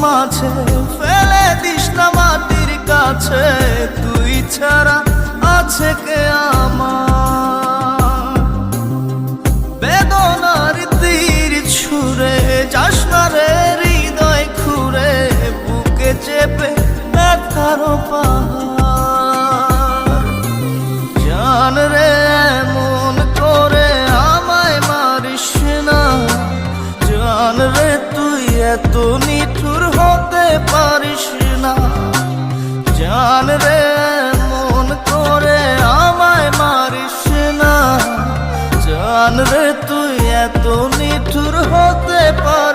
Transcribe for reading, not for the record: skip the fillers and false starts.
মাঝে ফেলে দিস না মাটির কাছে, তুই ছাড়া আছে কে আমার? বেদনার তীর ছুঁড়ে যাস না রে হৃদয় খুঁড়ে, বুকে চেপে ব্যথার পাহাড়। জান রে এমন করে আমায় মারিস না, জান রে তুই এত নিঠুর হতে পারিস না। জান রে এমন করে আমায় মারিস না, জান রে তুই এত নিঠুর হতে পারিস